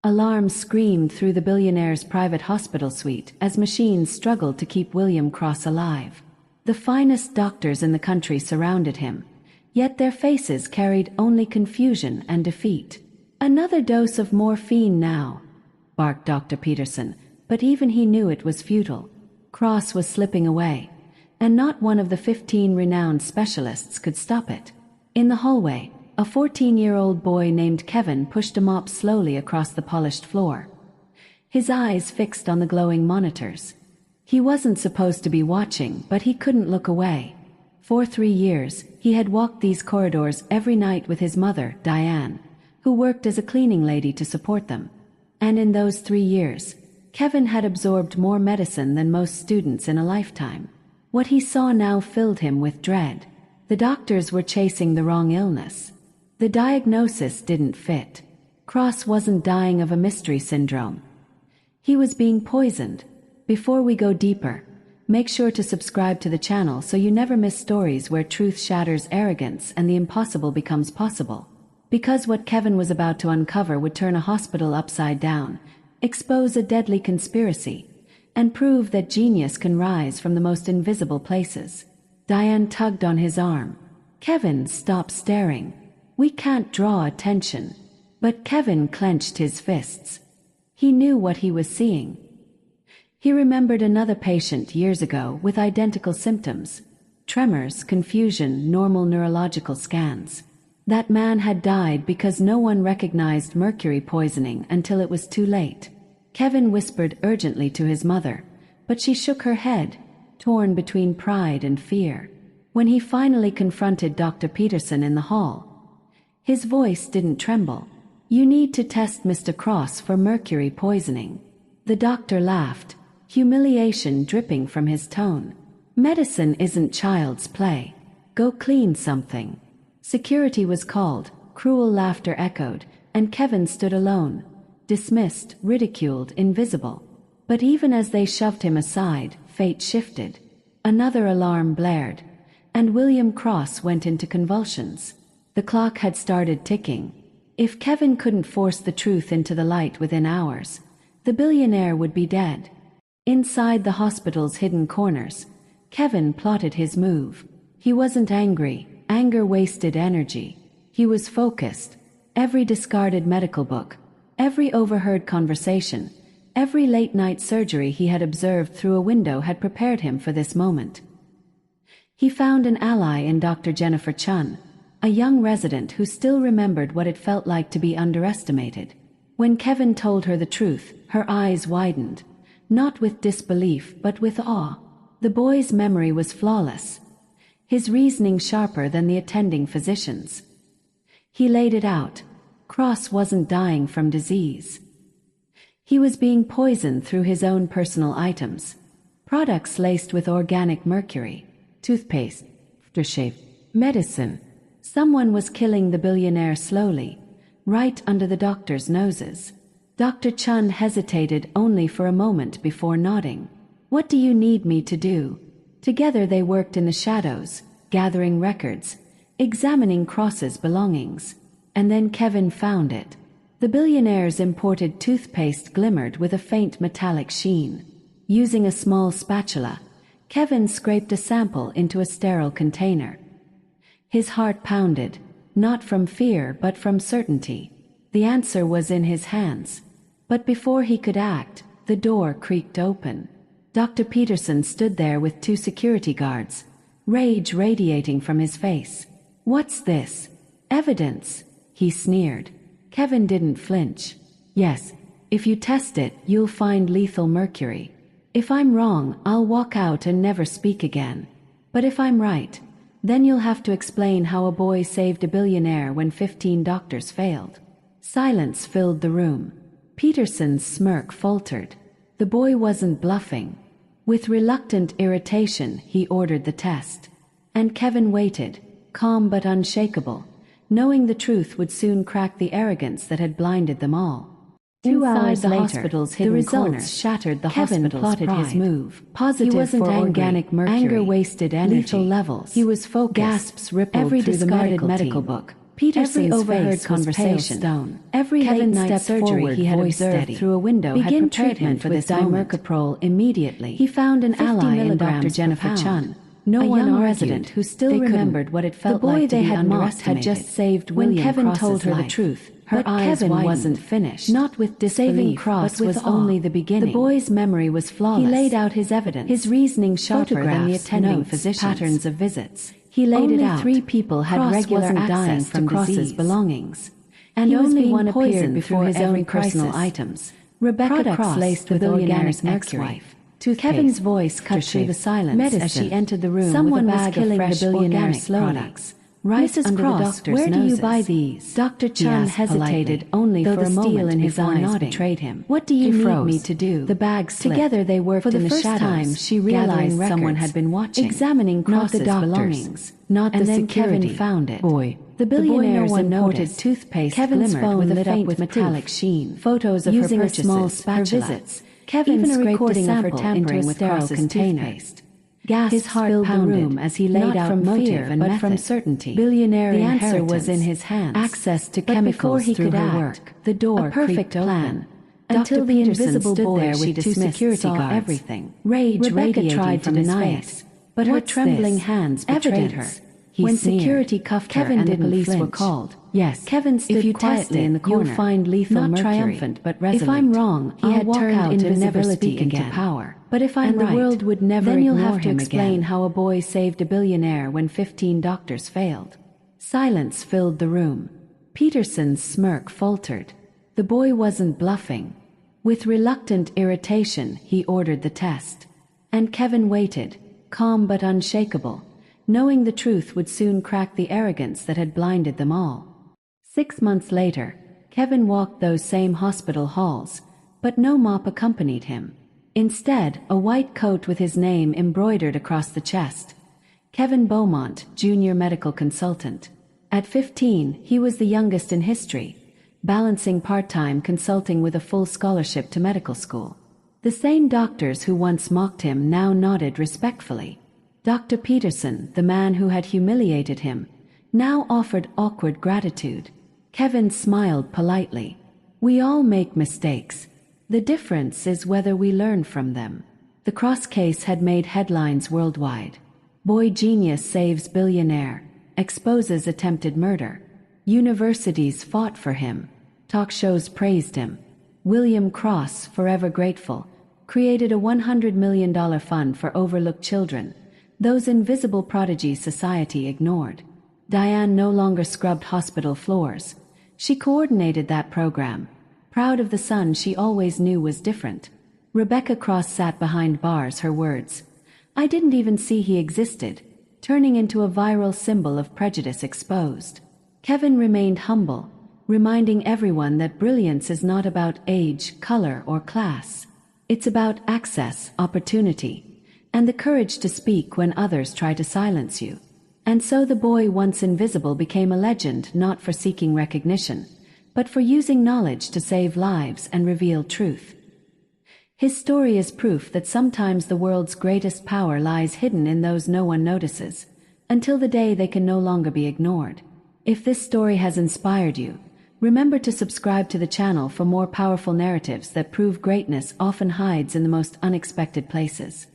Alarms screamed through the billionaire's private hospital suite as machines struggled to keep William Cross alive. The finest doctors in the country surrounded him, yet their faces carried only confusion and defeat. "Another dose of morphine now," barked Dr. Peterson, but even he knew it was futile. Cross was slipping away, and not one of the 15 renowned specialists could stop it. In the hallway, a 14-year-old boy named Kevin pushed a mop slowly across the polished floor, his eyes fixed on the glowing monitors. He wasn't supposed to be watching, but he couldn't look away. For 3 years, he had walked these corridors every night with his mother, Diane, who worked as a cleaning lady to support them. And in those 3 years, Kevin had absorbed more medicine than most students in a lifetime. What he saw now filled him with dread. The doctors were chasing the wrong illness. The diagnosis didn't fit. Cross wasn't dying of a mystery syndrome. He was being poisoned. Before we go deeper, make sure to subscribe to the channel so you never miss stories where truth shatters arrogance and the impossible becomes possible. Because what Kevin was about to uncover would turn a hospital upside down, expose a deadly conspiracy, and prove that genius can rise from the most invisible places. Diane tugged on his arm. "Kevin, stop staring. We can't draw attention." But Kevin clenched his fists. He knew what he was seeing. He remembered another patient years ago with identical symptoms: tremors, confusion, normal neurological scans. That man had died because no one recognized mercury poisoning until it was too late. Kevin whispered urgently to his mother, but she shook her head, torn between pride and fear. When he finally confronted Dr. Peterson in the hall, his voice didn't tremble. "You need to test Mr. Cross for mercury poisoning." The doctor laughed, humiliation dripping from his tone. "Medicine isn't child's play. Go clean something." Security was called, cruel laughter echoed, and Kevin stood alone, dismissed, ridiculed, invisible. But even as they shoved him aside, fate shifted. Another alarm blared, and William Cross went into convulsions. The clock had started ticking. If Kevin couldn't force the truth into the light within hours, the billionaire would be dead. Inside the hospital's hidden corners, Kevin plotted his move. He wasn't angry. Anger wasted energy. He was focused. Every discarded medical book, every overheard conversation, every late-night surgery he had observed through a window had prepared him for this moment. He found an ally in Dr. Jennifer Chun, a young resident who still remembered what it felt like to be underestimated. When Kevin told her the truth, her eyes widened, not with disbelief but with awe. The boy's memory was flawless, his reasoning sharper than the attending physician's. He laid it out. Cross wasn't dying from disease. He was being poisoned through his own personal items. Products laced with organic mercury, toothpaste, aftershave, medicine. Someone was killing the billionaire slowly, right under the doctor's noses. Dr. Chun hesitated only for a moment before nodding. "What do you need me to do?" Together they worked in the shadows, gathering records, examining Cross's belongings. And then Kevin found it. The billionaire's imported toothpaste glimmered with a faint metallic sheen. Using a small spatula, Kevin scraped a sample into a sterile container. His heart pounded, not from fear but from certainty. The answer was in his hands. But before he could act, the door creaked open. Dr. Peterson stood there with 2 security guards, rage radiating from his face. "What's this? Evidence?" he sneered. Kevin didn't flinch. "Yes, if you test it, you'll find lethal mercury. If I'm wrong, I'll walk out and never speak again. But if I'm right, then you'll have to explain how a boy saved a billionaire when 15 doctors failed." Silence filled the room. Peterson's smirk faltered. The boy wasn't bluffing. With reluctant irritation, he ordered the test. And Kevin waited, calm but unshakable, knowing the truth would soon crack the arrogance that had blinded them all. 2 hours later, hospital's hidden the results corner shattered the Kevin plotted pride. His move. Positive he wasn't for organic mercury, anger wasted energy, lethal levels. He was focused. Gasps rippled every through discarded medical book. Peterson's overheard face conversation. was pale stone. Every Kevin late-night stepped surgery forward, he had voice observed steady. through a window had Begin prepared him treatment for with this moment. dimercaprol immediately. He found an 50 ally in Dr. milligrams Jennifer per Chun, pound. no A one young argued. resident who still They remembered couldn't. what it felt the boy like to they be had mocked had underestimated. just saved When William Kevin Cross's told her the life. truth, Her but eyes Kevin widened. wasn't finished. Not with disbelief, Saving Cross but with was awe. only the beginning. The boy's memory was flawless. He laid out his evidence, his reasoning sharper than the photographs, attending notes, physicians. patterns of visits. He laid Only it out. 3 people had Cross regular wasn't access dying to from Cross's disease. belongings, And he was only being one appeared poisoned before through his every own personal crisis. items. Rebecca Products Cross, laced the with organic billionaire's mercury. ex-wife. Toothpaste, Kevin's voice cut through the aftershave, silence medicine. as she entered the room Someone with a was bag killing of fresh the billionaire organic slowly. products. Right Mrs. under Cross, the doctor's where do you noses. buy these? Dr. He Chun asked hesitated politely, only though for the a steel moment in his before eyes nodding. betrayed him. What do you He need froze. me to do? The bag slipped. Together they worked For the in the first shadows, time, she gathering realized someone records, had been watching, examining not the Cross's doctors, belongings, not and the then security. Kevin found it. Boy, The billionaire's no one imported noticed. toothpaste Kevin's glimmered phone with a lit up faint with metallic proof. sheen. Photos of Using her a small purchases, spatula. her visits, Kevin even a recording recording of her sample into tampering a with sterile Cross's container. toothpaste. Gasps His heart filled the pounded, room as he laid not out from motive fear, and but method. from certainty. Billionaire The answer inheritance, was in his hands. access to But chemicals before he through could her act, work. the door A perfect creaked plan. open. Until Dr. the Peterson invisible stood boy there she with 2 dismissed security saw guards. everything. Rage Rebecca radiating tried to from his deny face. it, but her What's trembling this? hands betrayed Evidence. her. He When sneered. security cuffed Kevin her and the didn't police were flinch. called, Yes, Kevin stood if you quietly test it, in the corner, you'll find lethal not mercury. triumphant but resolute. If I'm wrong, he had I'll turned walk out and never invisibility speak into again. power. But if I'm and the right, world would never then you'll ignore have to him explain again. how a boy saved a billionaire when 15 doctors failed. Silence filled the room. Peterson's smirk faltered. The boy wasn't bluffing. With reluctant irritation, he ordered the test. And Kevin waited, calm but unshakable, knowing the truth would soon crack the arrogance that had blinded them all. 6 months later, Kevin walked those same hospital halls, but no mop accompanied him. Instead, a white coat with his name embroidered across the chest. Kevin Beaumont, junior medical consultant. At 15, he was the youngest in history, balancing part-time consulting with a full scholarship to medical school. The same doctors who once mocked him now nodded respectfully. Dr. Peterson, the man who had humiliated him, now offered awkward gratitude. Kevin smiled politely. We all make mistakes. The difference is whether we learn from them. The Cross case had made headlines worldwide. Boy genius saves billionaire, exposes attempted murder. Universities fought for him. Talk shows praised him. William Cross, forever grateful, created a $100 million fund for overlooked children, those invisible prodigies society ignored. Diane no longer scrubbed hospital floors. She coordinated that program, proud of the son she always knew was different. Rebecca Cross sat behind bars, her words, "I didn't even see he existed," turning into a viral symbol of prejudice exposed. Kevin remained humble, reminding everyone that brilliance is not about age, color, or class. It's about access, opportunity, and the courage to speak when others try to silence you. And so the boy once invisible became a legend, not for seeking recognition, but for using knowledge to save lives and reveal truth. His story is proof that sometimes the world's greatest power lies hidden in those no one notices, until the day they can no longer be ignored. If this story has inspired you, remember to subscribe to the channel for more powerful narratives that prove greatness often hides in the most unexpected places.